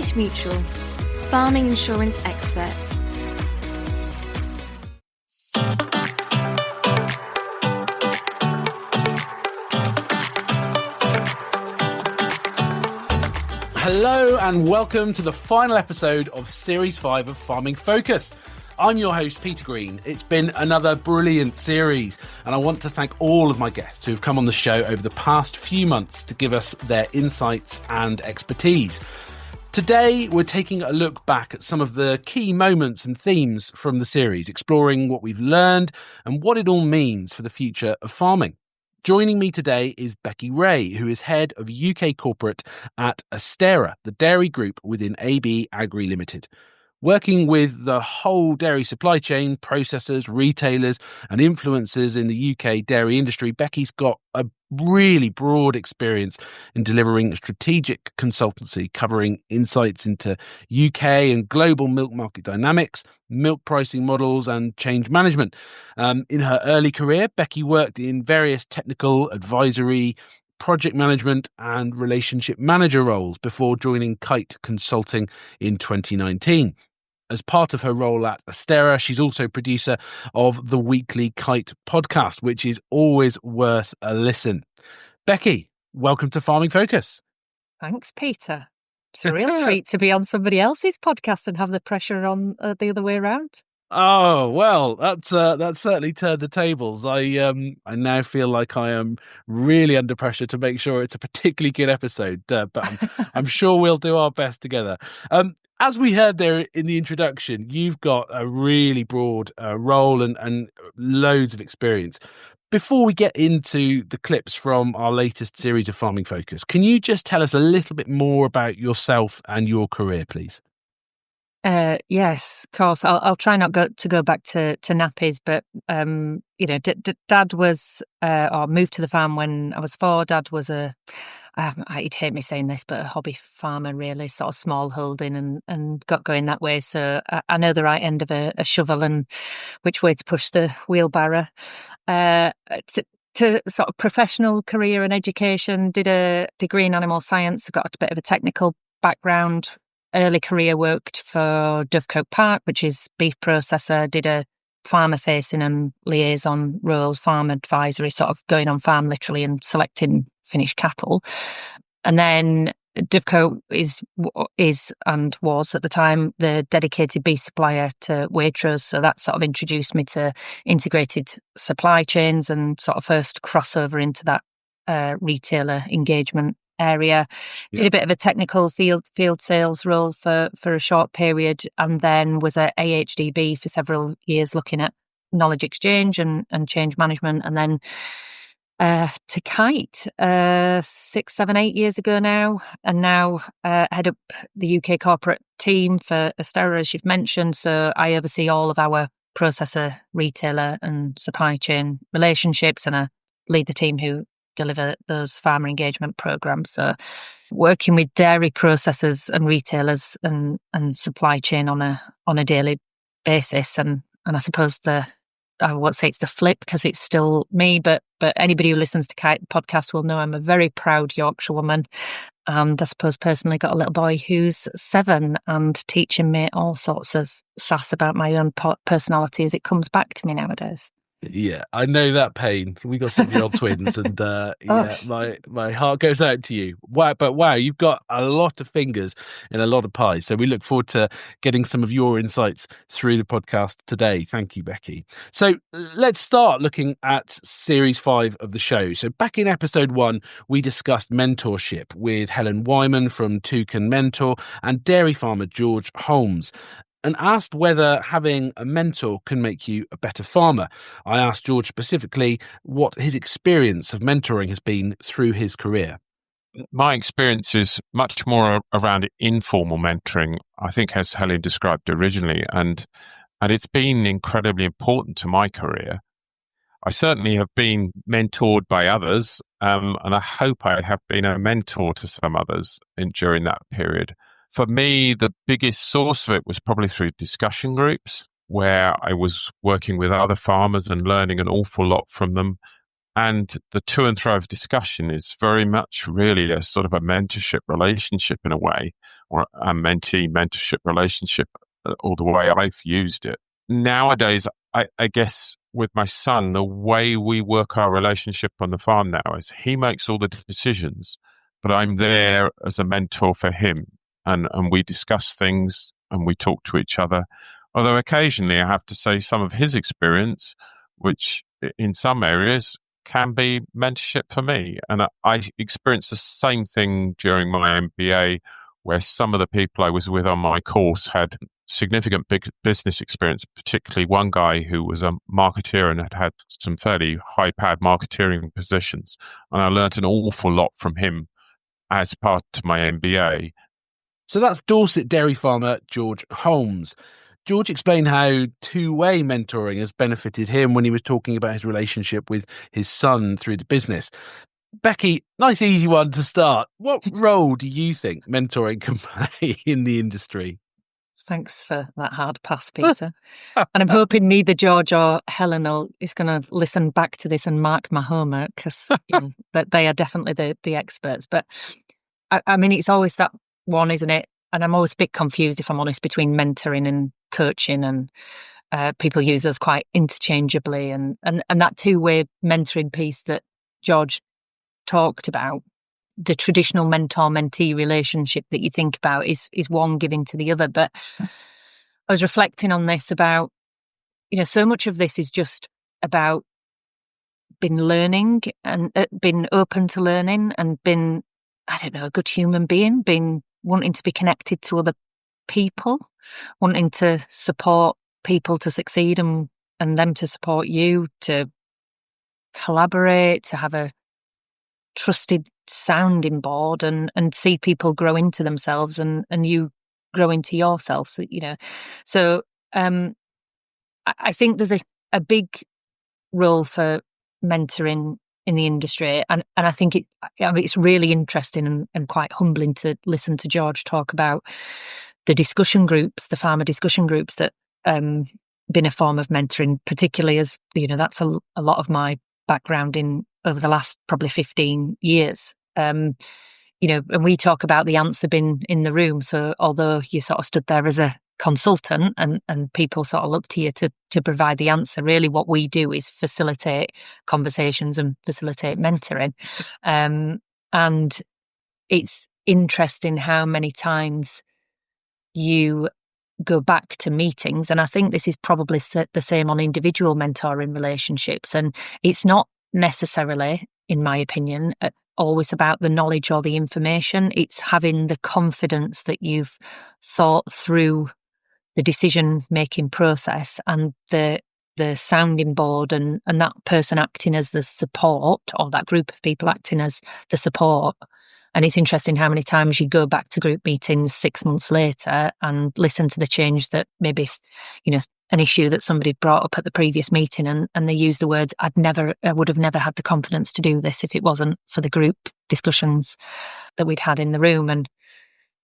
Scottish Mutual, farming insurance experts. Hello and welcome to the final episode of Series 5 of Farming Focus. I'm your host, Peter Green. It's been another brilliant series, and I want to thank all of my guests who have come on the show over the past few months to give us their insights and expertise. Today, we're taking a look back at some of the key moments and themes from the series, exploring what we've learned and what it all means for the future of farming. Joining me today is Becki Reay, who is head of UK corporate at Asterra, the dairy group within AB Agri Ltd. Working with the whole dairy supply chain, processors, retailers and influencers in the UK dairy industry, Becki's got a really broad experience in delivering strategic consultancy covering insights into UK and global milk market dynamics, milk pricing models and change management. In her early career, Becki worked in various technical, advisory, project management and relationship manager roles before joining Kite Consulting in 2019. As part of her role at Asterra, she's also producer of the weekly Kite podcast, which is always worth a listen. Becki, welcome to Farming Focus. Thanks, Peter. It's a real treat to be on somebody else's podcast and have the pressure on the other way around. Oh, well, that's certainly turned the tables. I now feel like I am really under pressure to make sure it's a particularly good episode, but I'm sure we'll do our best together. As we heard there in the introduction, you've got a really broad role and loads of experience. Before we get into the clips from our latest series of Farming Focus, can you just tell us a little bit more about yourself and your career, please? Yes, of course. I'll try not to go back to nappies, but Dad was or moved to the farm when I was 4. Dad was he'd hate me saying this, but a hobby farmer, really, sort of small holding, and got going that way. So I know the right end of a shovel and which way to push the wheelbarrow. To sort of professional career and education, did a degree in animal science, got a bit of a technical background. Early career worked for Dovecote Park, which is beef processor, did a farmer-facing and liaison role, farm advisory, sort of going on farm literally and selecting finished cattle. And then Dovecote is and was at the time the dedicated beef supplier to Waitrose, so that sort of introduced me to integrated supply chains and sort of first crossover into that retailer engagement area. Did a bit of a technical field sales role for a short period, and then was at AHDB for several years looking at knowledge exchange and change management, and then to Kite 6, 7, 8 years ago now, and now head up the UK corporate team for Asterra, as you've mentioned. So I oversee all of our processor, retailer and supply chain relationships, and I lead the team who deliver those farmer engagement programs. So working with dairy processors and retailers and supply chain on a daily basis. And I suppose I won't say it's the flip because it's still me, but anybody who listens to Kite podcast will know I'm a very proud Yorkshire woman. And I suppose personally got a little boy who's 7 and teaching me all sorts of sass about my own personality as it comes back to me nowadays. Yeah, I know that pain. We got 7-year-old twins, and my heart goes out to you. Wow, you've got a lot of fingers in a lot of pies. So we look forward to getting some of your insights through the podcast today. Thank you, Becki. So let's start looking at Series 5 of the show. So back in episode 1, we discussed mentorship with Helen Wyman from Toucan Mentor and dairy farmer George Holmes, and asked whether having a mentor can make you a better farmer. I asked George specifically what his experience of mentoring has been through his career. My experience is much more around informal mentoring, I think, as Helen described originally, and it's been incredibly important to my career. I certainly have been mentored by others, and I hope I have been a mentor to some others during that period. For me, the biggest source of it was probably through discussion groups, where I was working with other farmers and learning an awful lot from them. And the to and fro of discussion is very much really a sort of a mentorship relationship in a way, or a mentee mentorship relationship, or the way I've used it. Nowadays, I guess with my son, the way we work our relationship on the farm now is he makes all the decisions, but I'm there as a mentor for him. And we discuss things and we talk to each other. Although occasionally I have to say some of his experience, which in some areas can be mentorship for me. And I experienced the same thing during my MBA, where some of the people I was with on my course had significant big business experience, particularly one guy who was a marketeer and had some fairly high-powered marketeering positions. And I learned an awful lot from him as part of my MBA. So that's Dorset dairy farmer George Holmes. George explained how two-way mentoring has benefited him when he was talking about his relationship with his son through the business. Becki, nice easy one to start. What role do you think mentoring can play in the industry? Thanks for that hard pass, Peter. And I'm hoping neither George or Helen is going to listen back to this and mark my homework, because that they are definitely the experts. But I mean, it's always that one, isn't it? And I'm always a bit confused, if I'm honest, between mentoring and coaching, and people use those quite interchangeably. And that two-way mentoring piece that George talked about, the traditional mentor-mentee relationship that you think about is one giving to the other. But I was reflecting on this about, so much of this is just about been learning and been open to learning and been, I don't know, a good human being, been wanting to be connected to other people, wanting to support people to succeed and them to support you, to collaborate, to have a trusted sounding board and see people grow into themselves and you grow into yourself. So I think there's a big role for mentoring in the industry, and I think it's really interesting and quite humbling to listen to George talk about the discussion groups, the farmer discussion groups that been a form of mentoring, particularly as that's a lot of my background in over the last probably 15 years. And we talk about the answer being in the room. So although you sort of stood there as a consultant and people sort of look to you to provide the answer, really what we do is facilitate conversations and facilitate mentoring. And it's interesting how many times you go back to meetings, and I think this is probably the same on individual mentoring relationships, and it's not necessarily, in my opinion, always about the knowledge or the information. It's having the confidence that you've thought through the decision-making process and the sounding board and that person acting as the support, or that group of people acting as the support. And it's interesting how many times you go back to group meetings 6 months later and listen to the change that maybe, an issue that somebody brought up at the previous meeting, and they use the words, I would have never had the confidence to do this if it wasn't for the group discussions that we'd had in the room. And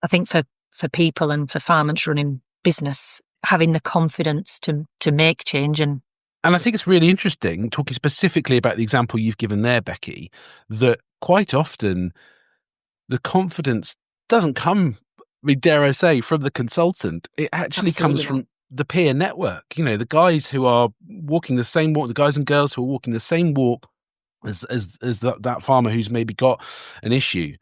I think for people and for farmers running business, having the confidence to make change. And I think it's really interesting, talking specifically about the example you've given there, Becki, that quite often the confidence doesn't come, dare I say, from the consultant. It actually comes from the peer network. The guys who are walking the same walk, the guys and girls who are walking the same walk as that farmer who's maybe got an issue.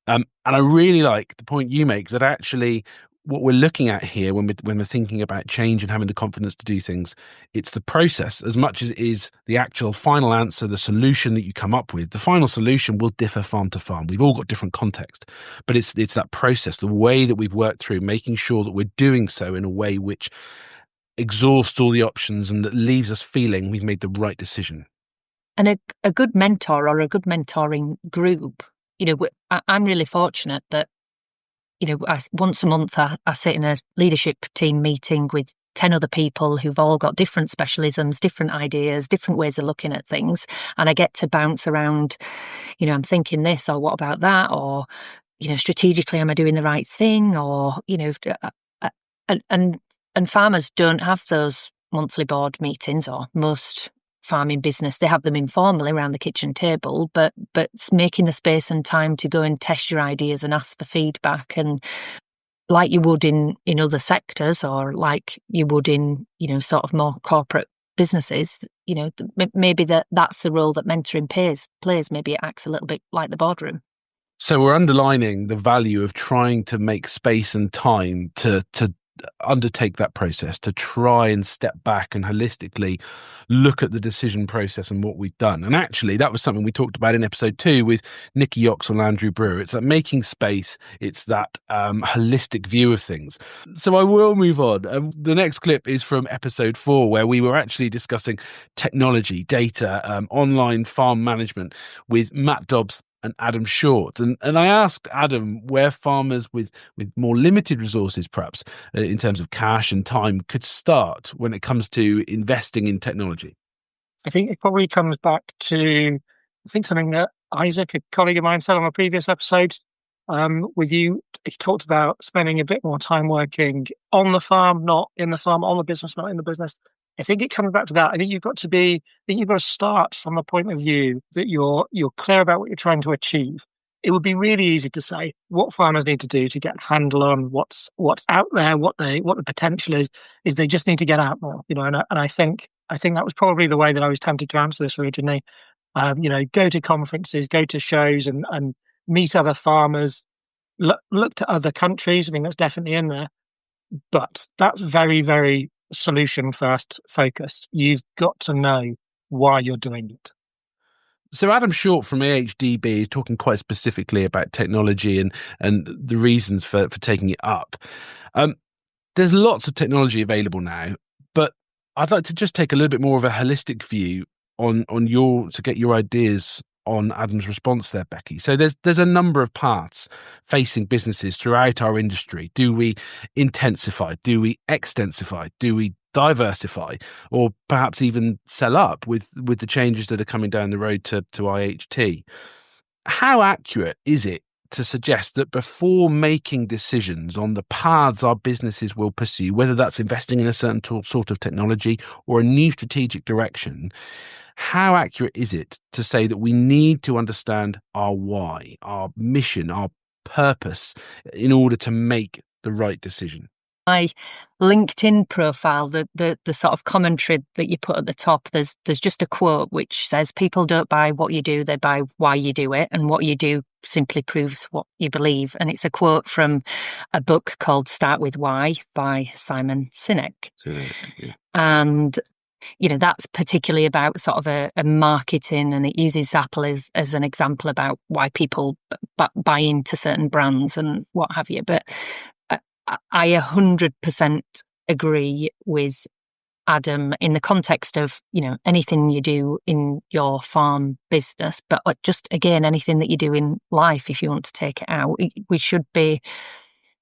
And I really like the point you make that actually what we're looking at here when we're thinking about change and having the confidence to do things, it's the process as much as it is the actual final answer, the solution that you come up with. The final solution will differ farm to farm. We've all got different context, but it's that process, the way that we've worked through, making sure that we're doing so in a way which exhausts all the options and that leaves us feeling we've made the right decision. And a good mentor or a good mentoring group, I'm really fortunate that once a month I sit in a leadership team meeting with 10 other people who've all got different specialisms, different ideas, different ways of looking at things. And I get to bounce around, I'm thinking this, or what about that? Or, strategically, am I doing the right thing? Or, and farmers don't have those monthly board meetings, or most farming business. They have them informally around the kitchen table, but it's making the space and time to go and test your ideas and ask for feedback, and like you would in other sectors, or like you would in, sort of more corporate businesses, maybe that's the role that mentoring plays. Maybe it acts a little bit like the boardroom. So we're underlining the value of trying to make space and time to undertake that process, to try and step back and holistically look at the decision process and what we've done. And actually, that was something we talked about in episode 2 with Nikki Yoxall, Andrew Brewer. It's that making space. It's that holistic view of things. So I will move on. The next clip is from episode 4, where we were actually discussing technology, data, online farm management with Matt Dobbs and Adam Short. And I asked Adam where farmers with more limited resources, perhaps in terms of cash and time, could start when it comes to investing in technology. I think it probably comes back to, something that Isaac, a colleague of mine, said on a previous episode with you. He talked about spending a bit more time working on the farm, not in the farm, on the business, not in the business. I think it comes back to that. I think you've got to start from the point of view that you're clear about what you're trying to achieve. It would be really easy to say what farmers need to do to get a handle on what's out there, what the potential is they just need to get out more, and I think that was probably the way that I was tempted to answer this originally. Go to conferences, go to shows, and meet other farmers, look to other countries. I mean, that's definitely in there, but that's very, very solution first focused. You've got to know why you're doing it. So Adam Short from AHDB is talking quite specifically about technology and the reasons for taking it up. There's lots of technology available now, but I'd like to just take a little bit more of a holistic view to get your ideas on Adam's response there, Becki. So there's a number of paths facing businesses throughout our industry. Do we intensify? Do we extensify? Do we diversify? Or perhaps even sell up with the changes that are coming down the road to IHT? How accurate is it to suggest that before making decisions on the paths our businesses will pursue, whether that's investing in a certain sort of technology or a new strategic direction, how accurate is it to say that we need to understand our why, our mission, our purpose in order to make the right decision? My LinkedIn profile, the sort of commentary that you put at the top, there's just a quote which says, people don't buy what you do, they buy why you do it, and what you do simply proves what you believe. And it's a quote from a book called Start With Why by Simon Sinek. Yeah. And that's particularly about sort of a marketing, and it uses Apple as an example about why people buy into certain brands and what have you. But I 100% agree with Adam in the context of, anything you do in your farm business, but just again, anything that you do in life, if you want to take it out, we should be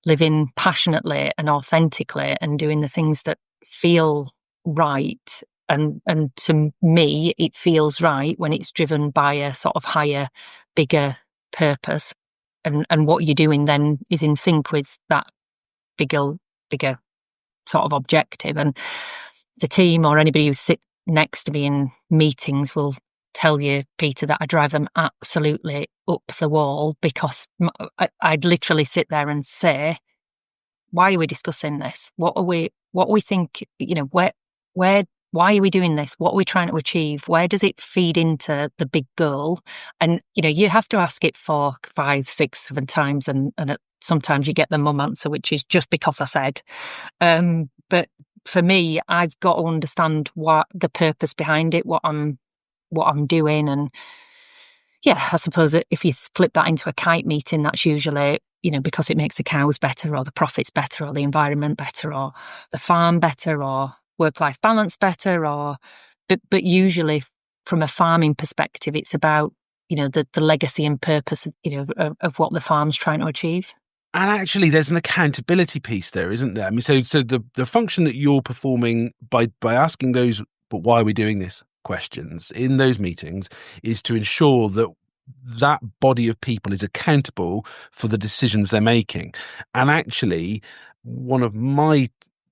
living passionately and authentically and doing the things that feel right. And to me, it feels right when it's driven by a sort of higher, bigger purpose. And what you're doing then is in sync with that bigger sort of objective. And the team or anybody who sit next to me in meetings will tell you, Peter, that I drive them absolutely up the wall, because I'd literally sit there and say, why are we discussing this? What we think, why are we doing this? What are we trying to achieve? Where does it feed into the big goal? And, you have to ask it 4, 5, 6, 7 times. And sometimes you get the mum answer, which is just because I said. But for me, I've got to understand what the purpose behind it, what I'm doing. And yeah, I suppose that if you flip that into a kite meeting, that's usually, because it makes the cows better, or the profits better, or the environment better, or the farm better, or work-life balance better, but usually from a farming perspective, it's about, the legacy and purpose, of what the farm's trying to achieve. And actually, there's an accountability piece there, isn't there? I mean, so the function that you're performing by asking those, but why are we doing this questions in those meetings, is to ensure that body of people is accountable for the decisions they're making. And actually, one of my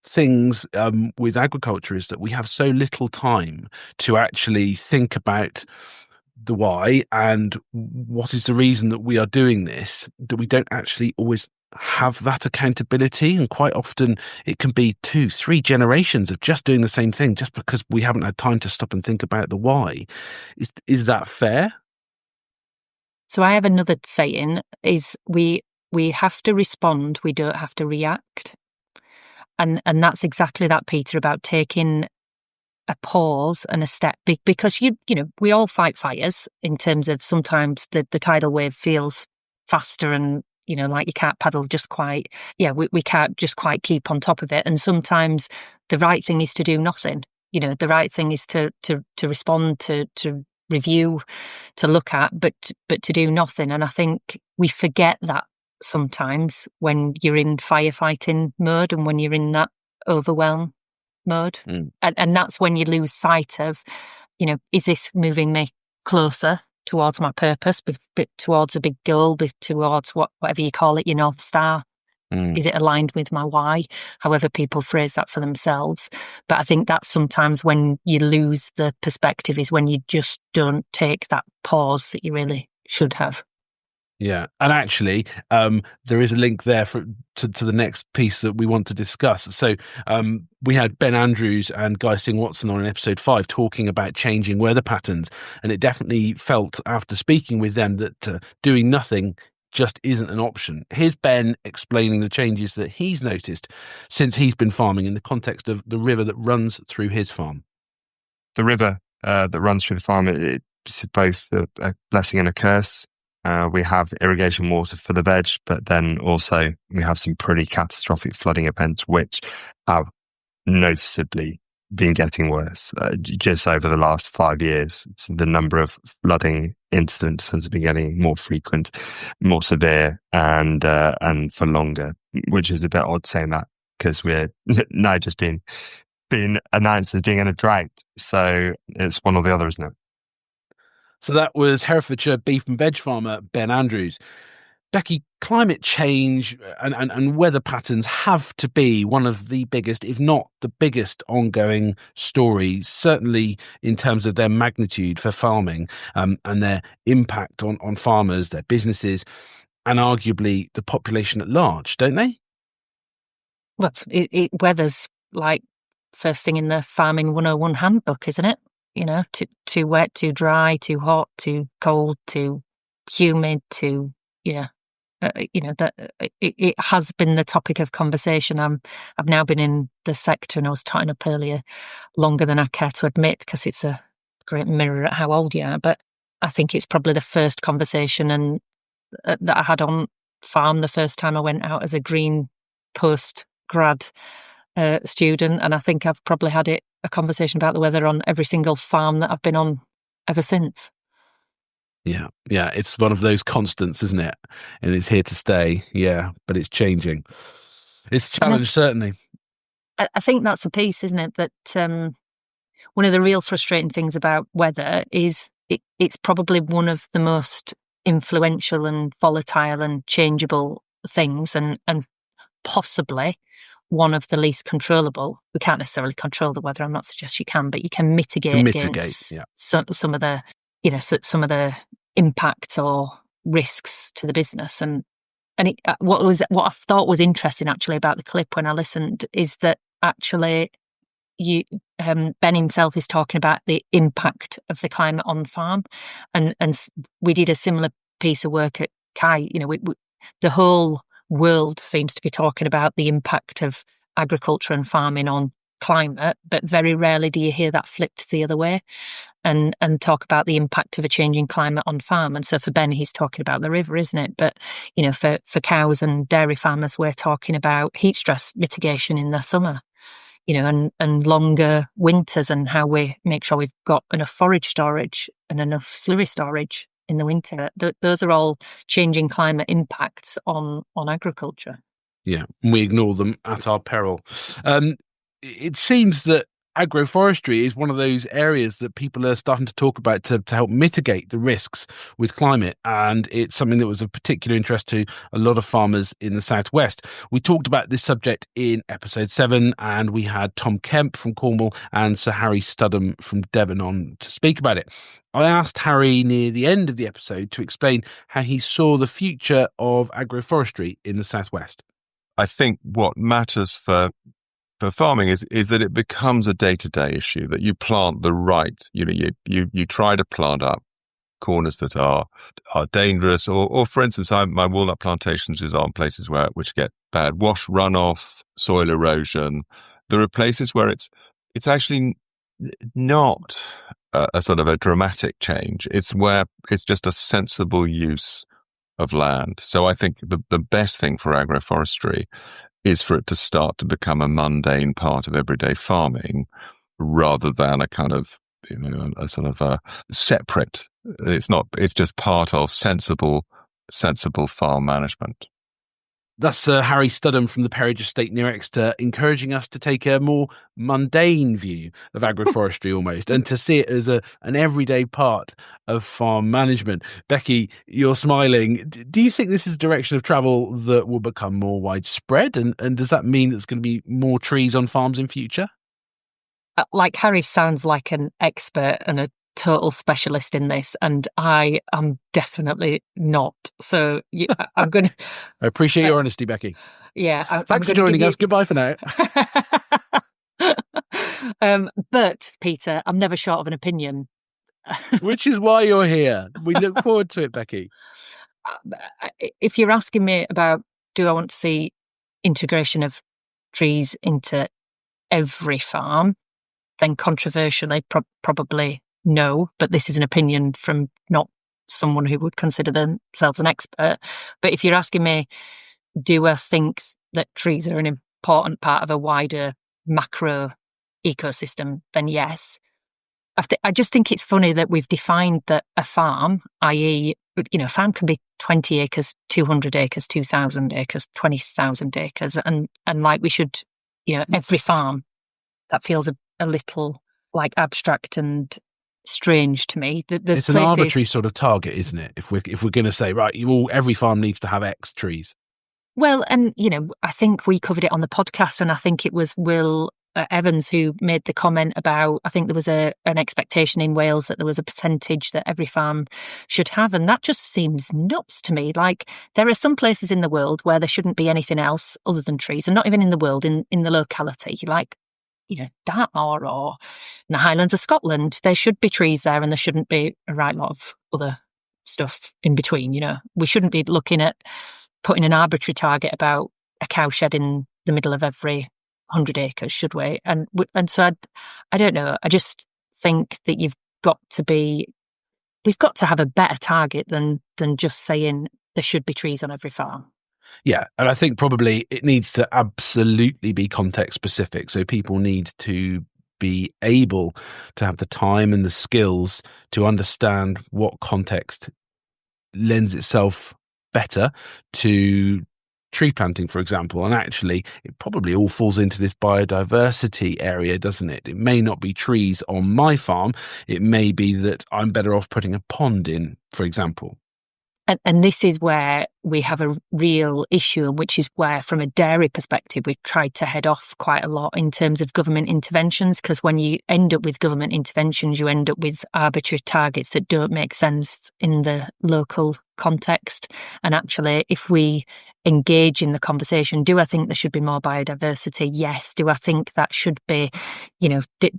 things with agriculture is that we have so little time to actually think about the why and what is the reason that we are doing this, that we don't actually always have that accountability. And quite often it can be 2-3 generations of just doing the same thing just because we haven't had time to stop and think about the why. Is that fair? So I have another saying, is we have to respond, we don't have to react. And that's exactly that, Peter, about taking a pause and a step, because you know, we all fight fires in terms of sometimes the tidal wave feels faster and, you know, like you can't paddle just quite, we can't just quite keep on top of it. And sometimes the right thing is to do nothing. You know, the right thing is to respond, to review, to look at, but to do nothing. And I think we forget that sometimes when you're in firefighting mode and when you're in that overwhelm mode. And that's when you lose sight of, you know, is this moving me closer towards my purpose, but towards a big goal, but towards whatever you call it, your North Star? Is it aligned with my why? However people phrase that for themselves. But I think that's sometimes when you lose the perspective, is when you just don't take that pause that you really should have. Yeah, and actually, there is a link there to the next piece that we want to discuss. So we had Ben Andrews and Guy Singh-Watson on in episode 5 talking about changing weather patterns, and it definitely felt after speaking with them that doing nothing just isn't an option. Here's Ben explaining the changes that he's noticed since he's been farming in the context of the river that runs through his farm. The river that runs through the farm, it's both a blessing and a curse. We have irrigation water for the veg, but then also we have some pretty catastrophic flooding events, which have noticeably been getting worse. Just over the last 5 years, the number of flooding incidents has been getting more frequent, more severe, and for longer, which is a bit odd saying that because we're now just being announced as being in a drought. So it's one or the other, isn't it? So that was Herefordshire beef and veg farmer Ben Andrews. Becki, climate change and weather patterns have to be one of the biggest, if not the biggest, ongoing stories, certainly in terms of their magnitude for farming and their impact on farmers, their businesses, and arguably the population at large, don't they? Well, weather's like first thing in the Farming 101 handbook, isn't it? You know, too wet, too dry, too hot, too cold, too humid, you know, that it has been the topic of conversation. I've now been in the sector, and I was totting up earlier, longer than I care to admit, because it's a great mirror at how old you are. But I think it's probably the first conversation and that I had on farm the first time I went out as a green post-grad student, and I think I've probably had a conversation about the weather on every single farm that I've been on ever since. Yeah, it's one of those constants, isn't it? And it's here to stay. Yeah, but it's changing. It's a challenge, certainly. I think that's a piece, isn't it? That one of the real frustrating things about weather is it's probably one of the most influential and volatile and changeable things, and possibly one of the least controllable. We can't necessarily control the weather. I'm not suggesting you can, but you can mitigate against some of the, you know, some of the impacts or risks to the business. And what I thought was interesting actually about the clip when I listened is that actually Ben himself is talking about the impact of the climate on farm, and we did a similar piece of work at Kai. You know, the whole world seems to be talking about the impact of agriculture and farming on climate, but very rarely do you hear that flipped the other way and talk about the impact of a changing climate on farm. And so for Ben, he's talking about the river, isn't it? But, you know, for cows and dairy farmers, we're talking about heat stress mitigation in the summer, you know, and longer winters, and how we make sure we've got enough forage storage and enough slurry storage in the winter. Those are all changing climate impacts on agriculture. Yeah, we ignore them at our peril. It seems that agroforestry is one of those areas that people are starting to talk about to help mitigate the risks with climate. And it's something that was of particular interest to a lot of farmers in the Southwest. We talked about this subject in episode 7, and we had Tom Kemp from Cornwall and Sir Harry Studham from Devon on to speak about it. I asked Harry near the end of the episode to explain how he saw the future of agroforestry in the Southwest. I think what matters for farming is that it becomes a day-to-day issue, that you plant the right, you try to plant up corners that are dangerous, or for instance, my walnut plantations is on places which get bad wash runoff, soil erosion. There are places where it's actually not a sort of a dramatic change. It's where it's just a sensible use of land. So I think the best thing for agroforestry is for it to start to become a mundane part of everyday farming rather than a kind of, a sort of a separate. It's just part of sensible farm management. That's Harry Studham from the Perridge Estate near Exeter, encouraging us to take a more mundane view of agroforestry almost, and to see it as an everyday part of farm management. Becki, you're smiling. Do you think this is a direction of travel that will become more widespread? And does that mean there's going to be more trees on farms in future? Like Harry sounds like an expert and a total specialist in this, and I am definitely not. So I'm going to... I appreciate your honesty, Becki. Yeah. Thanks for joining us. Goodbye for now. But, Peter, I'm never short of an opinion. Which is why you're here. We look forward to it, Becki. If you're asking me about, do I want to see integration of trees into every farm, then controversially, probably no, but this is an opinion from not someone who would consider themselves an expert. But if you're asking me, do I think that trees are an important part of a wider macro ecosystem, then yes. I just think it's funny that we've defined that a farm, i.e., a farm can be 20 acres, 200 acres, 2,000 acres, 20,000 acres, and like we should, every farm. That feels a little like abstract and strange to me. There's it's an arbitrary sort of target, isn't it? If we're going to say, right, every farm needs to have X trees. Well, and I think we covered it on the podcast, and I think it was Will Evans who made the comment about, I think there was an expectation in Wales that there was a percentage that every farm should have, and that just seems nuts to me. Like, there are some places in the world where there shouldn't be anything else other than trees, and not even in the world, in the locality, like Dartmoor or in the Highlands of Scotland, there should be trees there, and there shouldn't be a right lot of other stuff in between. We shouldn't be looking at putting an arbitrary target about a cowshed in the middle of every 100 acres, should we? And so I don't know. I just think that we've got to have a better target than just saying there should be trees on every farm. Yeah, and I think probably it needs to absolutely be context specific. So people need to be able to have the time and the skills to understand what context lends itself better to tree planting, for example. And actually, it probably all falls into this biodiversity area, doesn't it? It may not be trees on my farm. It may be that I'm better off putting a pond in, for example. And this is where we have a real issue, which is where, from a dairy perspective, we've tried to head off quite a lot in terms of government interventions, because when you end up with government interventions, you end up with arbitrary targets that don't make sense in the local context. And actually, if we engage in the conversation, do I think there should be more biodiversity? Yes. Do I think that should be,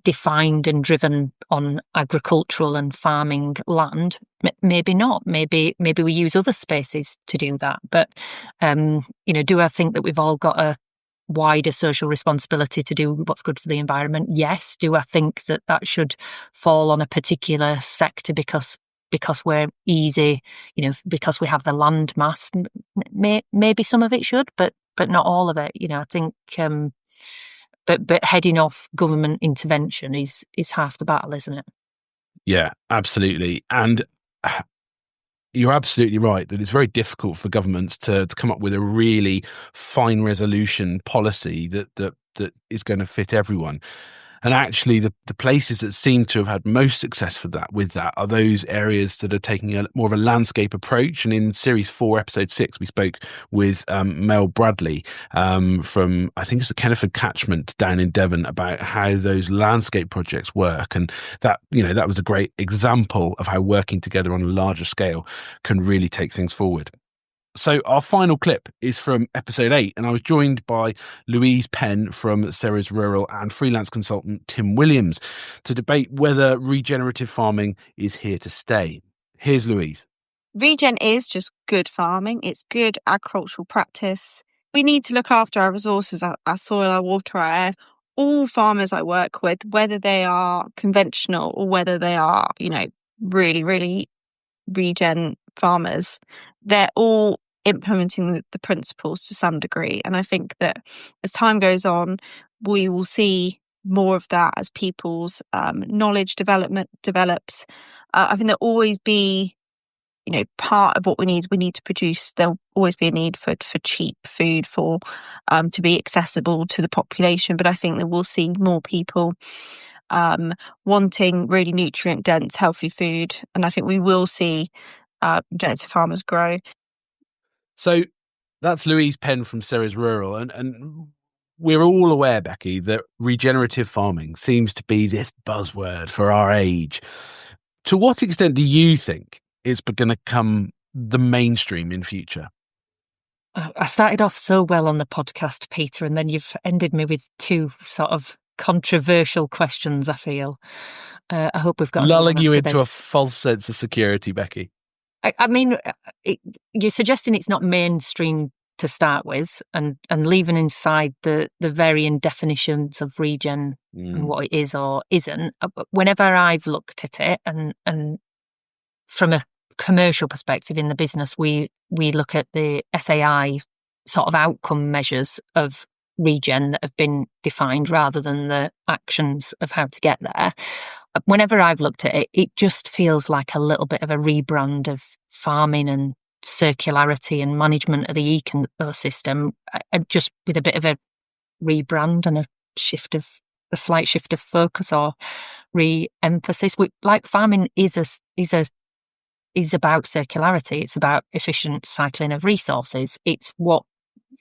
defined and driven on agricultural and farming land? Maybe not. Maybe we use other spaces to do that. But, do I think that we've all got a wider social responsibility to do what's good for the environment? Yes. Do I think that should fall on a particular sector because we're easy, because we have the land mass? Maybe some of it should, but not all of it. I think, but heading off government intervention is half the battle, isn't it? Yeah, absolutely. And you're absolutely right that it's very difficult for governments to come up with a really fine resolution policy that is going to fit everyone. And actually, the places that seem to have had most success with that are those areas that are taking more of a landscape approach. And in Series 4, Episode 6, we spoke with Mel Bradley from, I think it's the Kenneford catchment down in Devon, about how those landscape projects work. And that, that was a great example of how working together on a larger scale can really take things forward. So our final clip is from episode 8, and I was joined by Louise Penn from Ceres Rural and freelance consultant Tim Williams to debate whether regenerative farming is here to stay. Here's Louise. Regen is just good farming. It's good agricultural practice. We need to look after our resources, our soil, our water, our air. All farmers I work with, whether they are conventional or whether they are, really, really regen farmers, they're all implementing the principles to some degree. And I think that as time goes on, we will see more of that as people's knowledge develops. I think there'll always be, part of what we need to produce. There'll always be a need for cheap food to be accessible to the population. But I think that we'll see more people wanting really nutrient dense, healthy food. And I think we will see regenerative farmers grow. So that's Louise Penn from Ceres Rural. And we're all aware, Becki, that regenerative farming seems to be this buzzword for our age. To what extent do you think it's going to come the mainstream in future? I started off so well on the podcast, Peter, and then you've ended me with two sort of controversial questions, I feel. I hope we've got lulling you into this. A false sense of security, Becki. I mean, you're suggesting it's not mainstream to start with, and leaving inside the varying definitions of regen and what it is or isn't. Whenever I've looked at it, and from a commercial perspective in the business, we look at the SAI sort of outcome measures of regen that have been defined rather than the actions of how to get there. Whenever I've looked at it, it just feels like a little bit of a rebrand of farming and circularity and management of the ecosystem, just with a bit of a rebrand and a slight shift of focus or re-emphasis. Like farming is about circularity. It's about efficient cycling of resources. It's what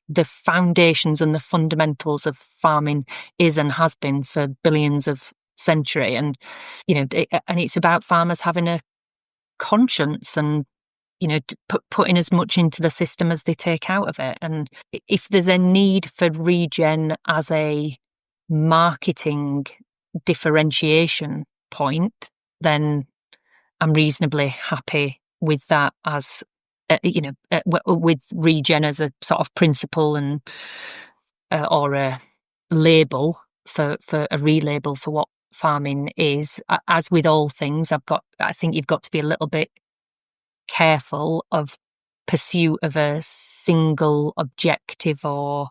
the foundations and the fundamentals of farming is and has been for billions of centuries. And, and it's about farmers having a conscience and, putting as much into the system as they take out of it. And if there's a need for regen as a marketing differentiation point, then I'm reasonably happy with that as, with regen as a sort of principle and or a label for a relabel for what farming is. As with all things, I think you've got to be a little bit careful of pursuit of a single objective or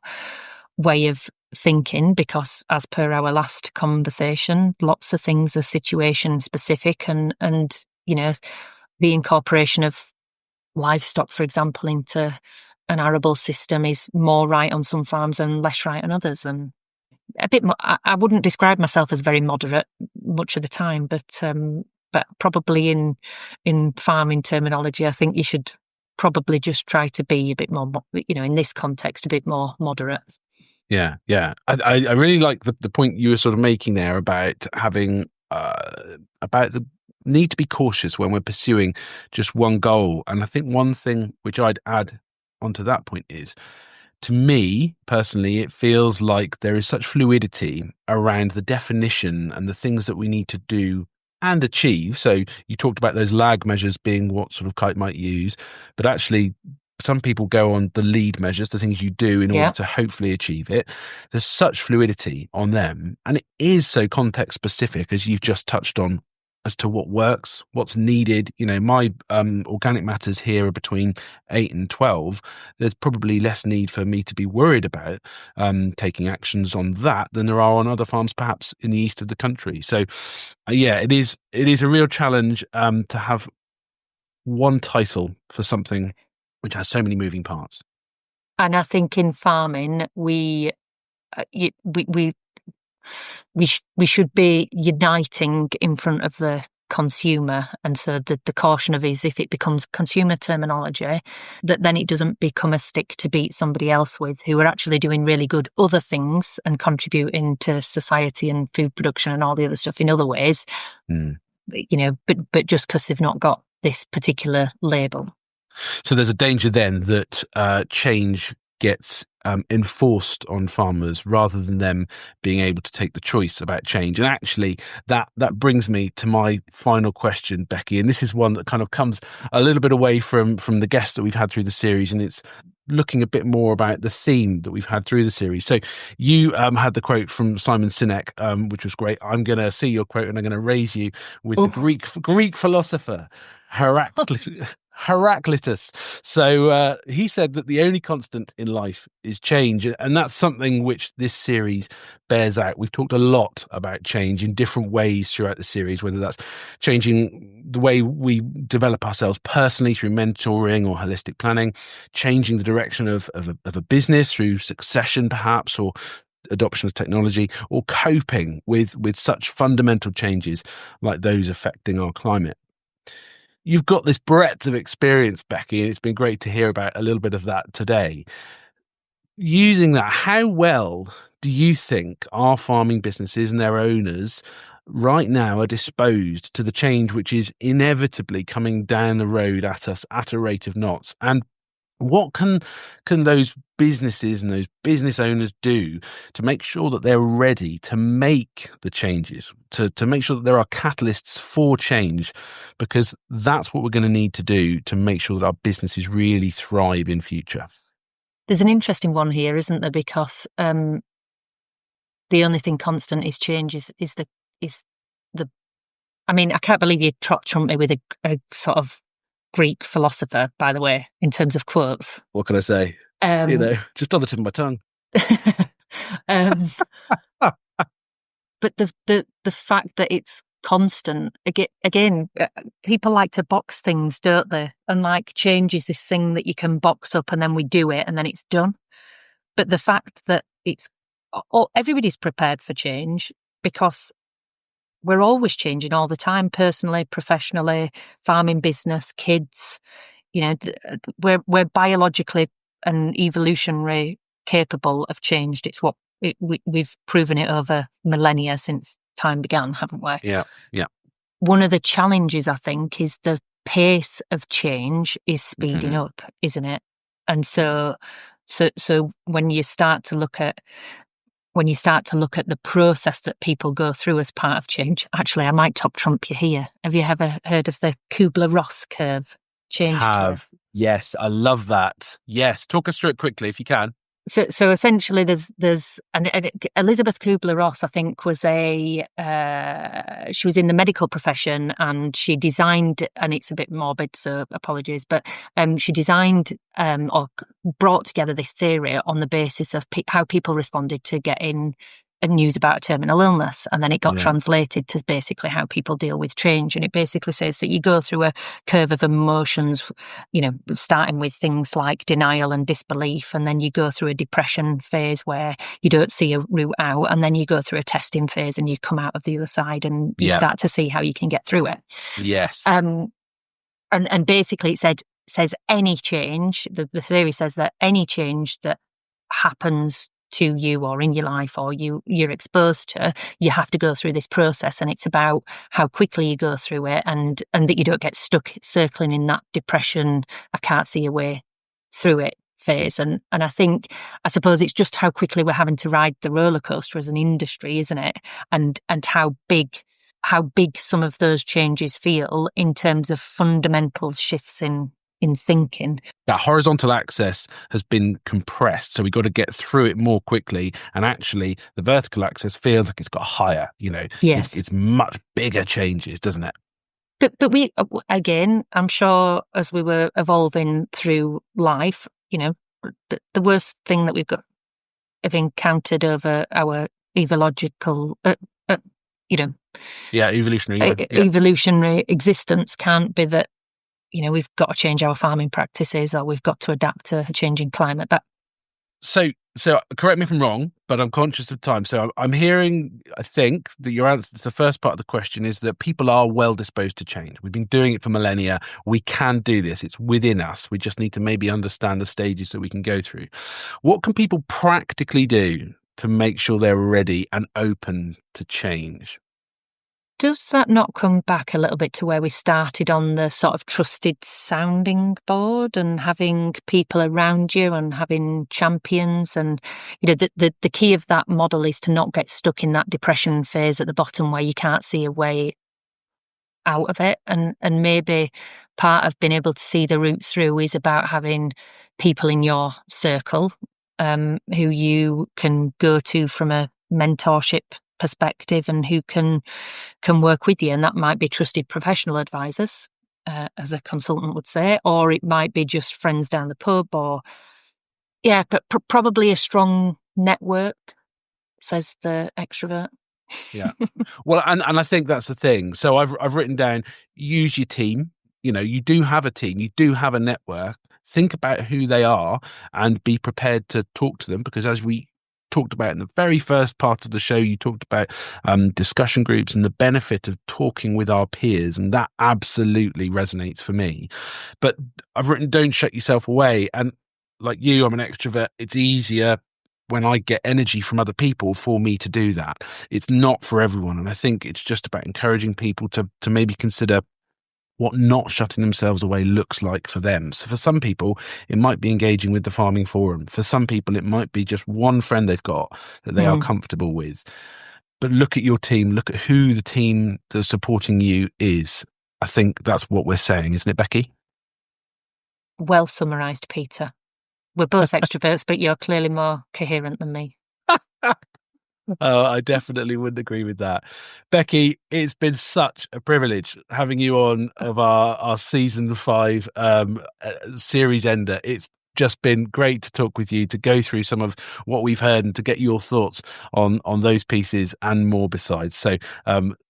way of thinking, because as per our last conversation, lots of things are situation specific, and the incorporation of livestock, for example, into an arable system is more right on some farms and less right on others. And a bit more, I wouldn't describe myself as very moderate much of the time, but probably in farming terminology, I think you should probably just try to be a bit more, in this context, a bit more moderate. Yeah. I really like the point you were sort of making there about having about the need to be cautious when we're pursuing just one goal. And I think one thing which I'd add onto that point is, to me personally, it feels like there is such fluidity around the definition and the things that we need to do and achieve. So you talked about those lag measures being what sort of kite might use, but actually some people go on the lead measures, the things you do in order to hopefully achieve it. There's such fluidity on them, and it is so context specific, as you've just touched on, as to what works, what's needed. My organic matters here are between 8 and 12. There's probably less need for me to be worried about taking actions on that than there are on other farms, perhaps in the east of the country. So, it is a real challenge to have one title for something which has so many moving parts. And I think in farming, we we should be uniting in front of the consumer. And so the caution of is if it becomes consumer terminology, that then it doesn't become a stick to beat somebody else with who are actually doing really good other things and contributing to society and food production and all the other stuff in other ways, but just because they've not got this particular label. So there's a danger then that change gets enforced on farmers rather than them being able to take the choice about change. And actually, that brings me to my final question, Becki. And this is one that kind of comes a little bit away from the guests that we've had through the series, and it's looking a bit more about the theme that we've had through the series. So you had the quote from Simon Sinek, which was great. I'm going to see your quote and I'm going to raise you with the Greek philosopher Heraclitus. So he said that the only constant in life is change, and that's something which this series bears out. We've talked a lot about change in different ways throughout the series, whether that's changing the way we develop ourselves personally through mentoring or holistic planning, changing the direction of a business through succession perhaps, or adoption of technology, or coping with such fundamental changes like those affecting our climate. You've got this breadth of experience, Becki, and it's been great to hear about a little bit of that today. Using that, how well do you think our farming businesses and their owners right now are disposed to the change which is inevitably coming down the road at us at a rate of knots? And what can those businesses and those business owners do to make sure that they're ready to make the changes, to make sure that there are catalysts for change? Because that's what we're going to need to do to make sure that our businesses really thrive in future. There's an interesting one here, isn't there? Because the only thing constant is change. Is the. I mean, I can't believe you trumped me with a sort of Greek philosopher, by the way, in terms of quotes. What can I say? Just on the tip of my tongue. But the fact that it's constant, again, people like to box things, don't they? And like change is this thing that you can box up and then we do it and then it's done. But the fact that everybody's prepared for change because we're always changing all the time, personally, professionally, farming business, kids. We're biologically and evolutionary capable of change. It's what we've proven it over millennia since time began, haven't we? Yeah. One of the challenges, I think, is the pace of change is speeding up, isn't it? And so when you start to look at the process that people go through as part of change, actually, I might top trump you here. Have you ever heard of the Kubler-Ross curve? Change curve. Yes, I love that. Yes, talk us through it quickly if you can. So essentially, there's Elizabeth Kubler-Ross, I think, she was in the medical profession and she designed, and it's a bit morbid, so apologies, but she designed or brought together this theory on the basis of how people responded to getting news about a terminal illness, and then it got translated to basically how people deal with change. And it basically says that you go through a curve of emotions, starting with things like denial and disbelief, and then you go through a depression phase where you don't see a route out, and then you go through a testing phase and you come out of the other side and you start to see how you can get through it. Yes. And basically it says any change, the theory says that any change that happens to you or in your life or you're exposed to, you have to go through this process, and it's about how quickly you go through it and that you don't get stuck circling in that depression, I can't see a way through it phase. And I suppose it's just how quickly we're having to ride the roller coaster as an industry, isn't it? And how big some of those changes feel in terms of fundamental shifts in thinking. That horizontal axis has been compressed, so we've got to get through it more quickly. And actually, the vertical axis feels like it's got higher. Yes. It's much bigger changes, doesn't it? But we, again, I'm sure as we were evolving through life, the worst thing that have encountered over our evolutionary evolutionary existence can't be that we've got to change our farming practices or we've got to adapt to a changing climate. So correct me if I'm wrong, but I'm conscious of time. So I'm hearing, I think, that your answer to the first part of the question is that people are well disposed to change. We've been doing it for millennia. We can do this. It's within us. We just need to maybe understand the stages that we can go through. What can people practically do to make sure they're ready and open to change? Does that not come back a little bit to where we started on the sort of trusted sounding board and having people around you and having champions? And, the key of that model is to not get stuck in that depression phase at the bottom where you can't see a way out of it. And maybe part of being able to see the route through is about having people in your circle who you can go to from a mentorship perspective and who can work with you. And that might be trusted professional advisors, as a consultant would say, or it might be just friends down the pub, or but probably a strong network, says the extrovert. Yeah. Well, and I think that's the thing. So I've written down, use your team. You do have a team, you do have a network. Think about who they are and be prepared to talk to them, because as we talked about in the very first part of the show, you talked about discussion groups and the benefit of talking with our peers, and that absolutely resonates for me. But I've written, don't shut yourself away. And like you, I'm an extrovert. It's easier when I get energy from other people for me to do that. It's not for everyone. And I think it's just about encouraging people to maybe consider what not shutting themselves away looks like for them. So for some people, it might be engaging with the farming forum. For some people, it might be just one friend they've got that they are comfortable with. But look at your team, look at who the team that's supporting you is. I think that's what we're saying, isn't it, Becki? Well summarised, Peter. We're both extroverts, but you're clearly more coherent than me. Oh, I definitely wouldn't agree with that. Becki, it's been such a privilege having you on of our season 5 series ender. It's just been great to talk with you, to go through some of what we've heard and to get your thoughts on those pieces and more besides. So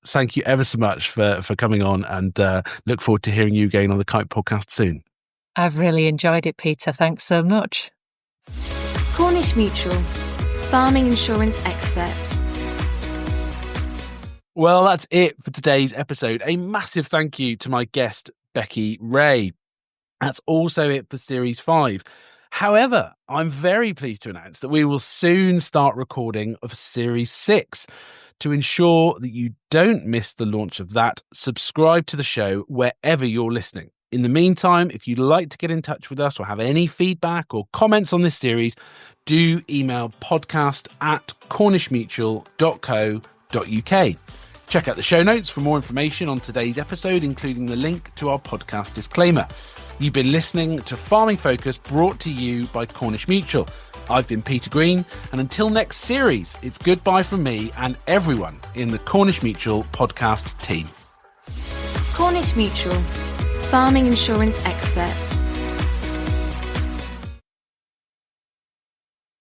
thank you ever so much for coming on, and look forward to hearing you again on the Kite podcast soon. I've really enjoyed it, Peter. Thanks so much. Cornish Mutual, farming insurance experts. Well, that's it for today's episode. A massive thank you to my guest, Becki Reay. That's also it for Series 5. However, I'm very pleased to announce that we will soon start recording of Series 6. To ensure that you don't miss the launch of that, subscribe to the show wherever you're listening. In the meantime, if you'd like to get in touch with us or have any feedback or comments on this series, do email podcast@cornishmutual.co.uk. Check out the show notes for more information on today's episode, including the link to our podcast disclaimer. You've been listening to Farming Focus, brought to you by Cornish Mutual. I've been Peter Green, and until next series, it's goodbye from me and everyone in the Cornish Mutual podcast team. Cornish Mutual, farming insurance experts.